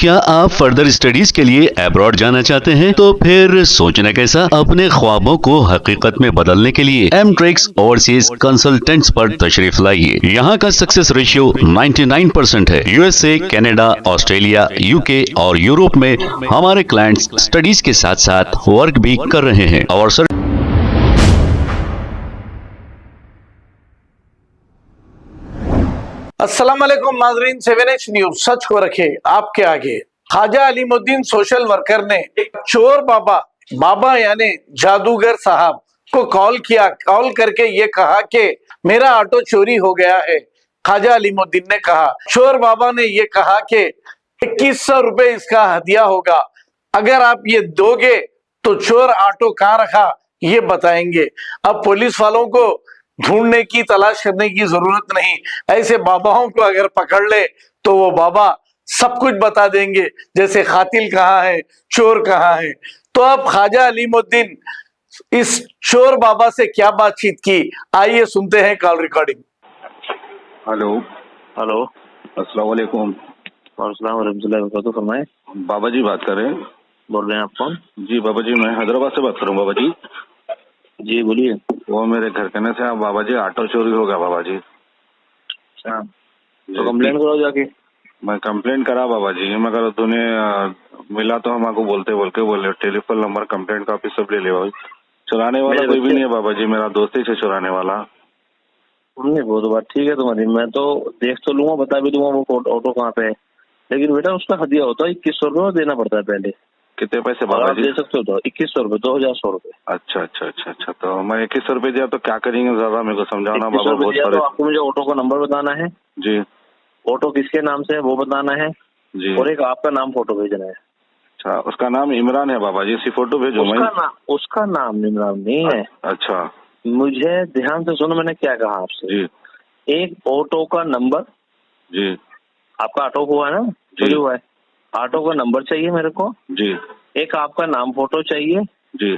क्या आप further studies के लिए अब्रॉड जाना चाहते हैं? तो फिर सोचना कैसा, अपने ख्वाबों को हकीकत में बदलने के लिए एमट्रिक्स ओवरसीज कंसल्टेंट्स पर तशरीफ लाइए। यहाँ का सक्सेस रेशियो 99% है। यूएसए, कनाडा, ऑस्ट्रेलिया, यूके और यूरोप में हमारे क्लाइंट्स स्टडीज के साथ साथ वर्क भी कर रहे हैं और अस्सलाम वालेकुम नाजरीन, 7H न्यूज सच को रखे आपके आगे। ख्वाजा अलीमुद्दीन सोशल वर्कर ने एक चोर बाबा यानी जादूगर साहब को कॉल किया। कॉल करके ये कहा कि मेरा ऑटो चोरी हो गया है। ख्वाजा अलीमुद्दीन ने कहा, चोर बाबा ने ये कहा कि 2100 रुपए इसका हदिया होगा, अगर आप ये दोगे तो चोर ऑटो कहाँ रखा ये बताएंगे। अब पुलिस वालों को ढूंढने की, तलाश करने की जरूरत नहीं। ऐसे बाबाओं को अगर पकड़ ले तो वो बाबा सब कुछ बता देंगे, जैसे कातिल कहाँ है, चोर कहाँ है। तो अब ख्वाजा अलीमुद्दीन इस चोर बाबा से क्या बातचीत की, आइए सुनते हैं कॉल रिकॉर्डिंग। हेलो, अस्सलाम वालेकुम। तो फरमाए। बाबा जी बात कर रहे हैं? बोल रहे हैं आप कौन? जी बाबा जी, मैं हैदराबाद से बात कर रहा हूँ। बाबा जी जी बोलिए। वो मेरे घर कहने से बाबा जी ऑटो चोरी हो गया बाबा जी। अच्छा, तो कंप्लेंट करो जाके। मैं कंप्लेंट करा बाबा जी, मगर तूने मिला तो हमको बोले टेलीफोन नंबर कंप्लेंट का ऑफिस सब ले ले। चुराने वाला कोई भी नहीं है बाबा जी, मेरा दोस्त ही से चुराने वाला। नहीं, वो तो बात ठीक है तुम्हारी, मैं तो देख तो लूंगा, बता भी दूंगा वो ऑटो कहाँ पे है, लेकिन बेटा उसका हदिया होता है 2100 रुपये देना पड़ता है पहले। कितने पैसे बाबा जी? दे सकते हो तो 2100 रुपये, 2100 रुपये। अच्छा, तो मैं 2100 रुपये दिया तो क्या करेंगे, ज्यादा मेरे को समझाना बाबा। बहुत तो आपको मुझे ऑटो का नंबर बताना है जी, ऑटो किसके नाम से है वो बताना है जी, और एक आपका नाम फोटो भेजना है। अच्छा, उसका नाम इमरान है बाबा जी, इसी फोटो भेजो। उसका नाम इमरान नहीं है। अच्छा, मुझे ध्यान से सुनो, मैंने क्या कहा आपसे। जी, एक ऑटो का नंबर, जी, आपका ऑटो हुआ है ना, चोरी हुआ है, ऑटो का नंबर चाहिए मेरे को। जी, एक आपका नाम फोटो चाहिए। जी,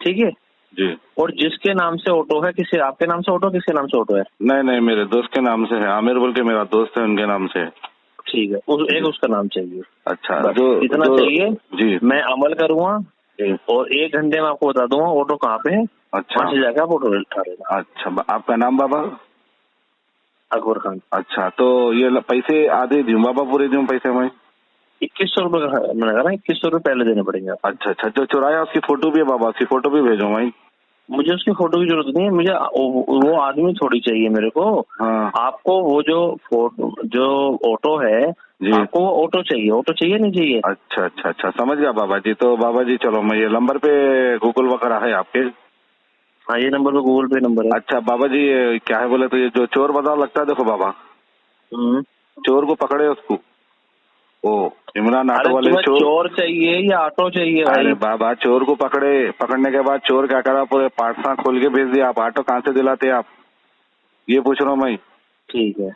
ठीक है जी। और जिसके नाम से ऑटो है, किसी आपके नाम से ऑटो, किसके नाम से ऑटो है? नहीं, मेरे दोस्त के नाम से है, आमिर बोल के मेरा दोस्त है, उनके नाम से है। ठीक है, एक उसका नाम चाहिए। अच्छा, जो इतना चाहिए जी, मैं अमल करूँगा और 1 घंटे में आपको बता दूंगा ऑटो कहाँ पे है। अच्छा, वहाँ से जाकर आप ऑटो उठा लेना। अच्छा, आपका नाम बाबा? अकबर खान। अच्छा, तो ये पैसे आधे दूं बाबा, पूरे दूं पैसे मैं? 2100 रुपये का मैंने कहा ना, 2100 रुपये पहले देने पड़ेंगे। अच्छा, जो चुराया उसकी फोटो भी है बाबा, उसकी फोटो भी भेजो भाई। मुझे उसकी फोटो की जरूरत नहीं है, मुझे वो आदमी थोड़ी चाहिए मेरे को। हाँ, आपको वो जो ऑटो है, आपको वो ऑटो चाहिए नहीं चाहिए? अच्छा, समझ गया बाबा जी। तो बाबा जी चलो, मैं ये नंबर पे गूगल वगैरह है आपके? हाँ, ये नंबर पे गूगल पे नंबर है। अच्छा बाबा जी, ये क्या है बोले तो ये जो चोर बताओ लगता है, देखो बाबा चोर को पकड़े उसको, ओ इमरान ऑटो वाले चोर चाहिए या ऑटो चाहिए भाई? अरे बाबा, चोर को पकड़ने के बाद चोर क्या करा, पूरे पार्ट्स खोल के भेज दिया। आप ऑटो कहाँ से दिलाते आप, ये पूछ रहा हूँ मैं। ठीक है,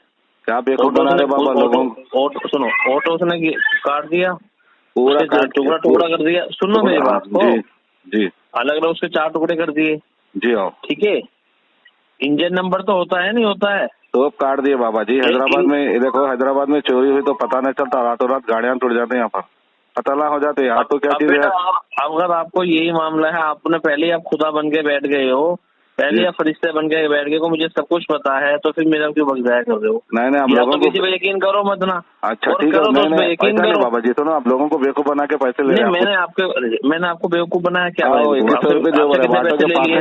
क्या बेवकूफ बना रहे बाबा लोगों को। सुनो, ऑटो उसने काट दिया, पूरा टुकड़ा कर दिया। सुनो मेरी बात को। जी, अलग अलग उसके 4 टुकड़े कर दिए। जी हाँ, ठीक है, इंजन नंबर तो होता है, नहीं होता है तो अब काट दिए बाबा जी। हैदराबाद में देखो, हैदराबाद में चोरी हुई तो पता नहीं चलता, रातों रात गाड़ियां टूट जाते हैं, यहाँ पर पता हो जाते हैं। तो क्या चीज है, अगर आपको यही मामला है, आपने पहले आप खुदा बन के बैठ गए हो, पहले आप फरिश्ते बन के बैठ गए को मुझे सब कुछ पता है, तो फिर मेरा क्यों बगजाया कर रहे हो? नहीं, आप लोगों को किसी पे यकीन करो मत ना। अच्छा ठीक है, नहीं बाबा जी सुनो, आप लोगों को बेवकूफ बना के पैसे ले रहे हैं। मैंने आपको बेवकूफ बनाया क्या? 2100 रुपये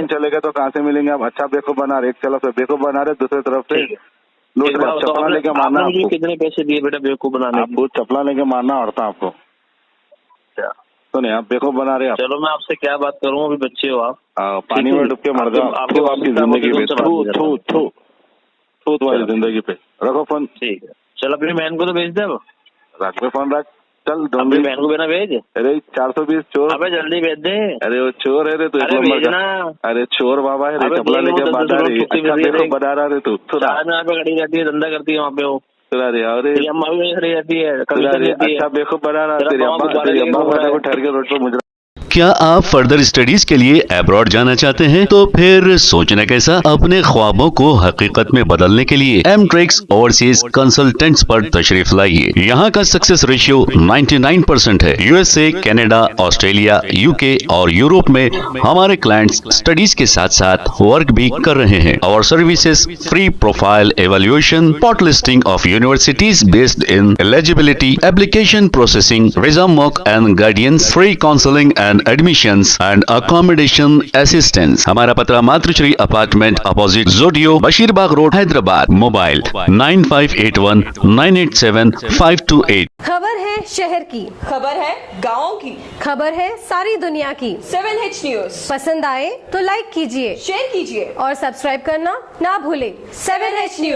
चले गए तो कहाँ से मिलेंगे आप? अच्छा बेवकूफ बना रहे, एक तरफ से बेवकूफ बना रहे, दूसरी तरफ से लूट रहे। चपला लेके मारना आपको। कितने पैसे दिए बेटा बेवकूफ बनाने? आपको चपला लेके मारना पड़ता आपको। सुनिए, आप बेवकूफ बना रहे। चलो मैं आपसे क्या बात करूँ, अभी बच्चे हो आप, पानी में डूब के मर जाओ। आपकी जिंदगी पे थूत वाली जिंदगी पे रखो फोन। ठीक है, चल अपनी बहन को तो भेज दे। रख पे फोन, रख, चल अपनी बहन को बिना भेज। अरे 420 चोर, अबे जल्दी भेज दे। अरे वो चोर है रे तू, अरे चोर बाबा है रे, चपला लेके बता रही। अच्छा बेवकूफ बना रहा रे तू। यहाँ पे खड़ी रहती है, धंधा करती है वहाँ पे वो। अरे अम्मा भी खड़ी रहती है, अच्छा बेवकूफ बना रहा, तेरी अम्मा को ठहर के रोड पर मुझे क्या आप फर्दर स्टडीज के लिए अब्रॉड जाना चाहते हैं? तो फिर सोचना कैसा, अपने ख्वाबों को हकीकत में बदलने के लिए एमट्रिक्स ओवरसीज कंसल्टेंट्स पर तशरीफ लाइए। यहाँ का सक्सेस रेशियो 99% है। यूएसए, कनाडा, ऑस्ट्रेलिया, यूके और यूरोप में हमारे क्लाइंट्स स्टडीज के साथ साथ वर्क भी कर रहे हैं। और services free profile evaluation, spot listing of universities based in eligibility, application processing, visa mock and guidance, free counselling and admissions and accommodation assistance. हमारा पता मातृश्री अपार्टमेंट अपोजिट जोडियो, बशीरबाग रोड, हैदराबाद। मोबाइल 9581987528। खबर है शहर की, खबर है गाँव की, खबर है सारी दुनिया की। 7H न्यूज पसंद आए तो लाइक कीजिए, शेयर कीजिए और सब्सक्राइब करना ना भूले। 7H news.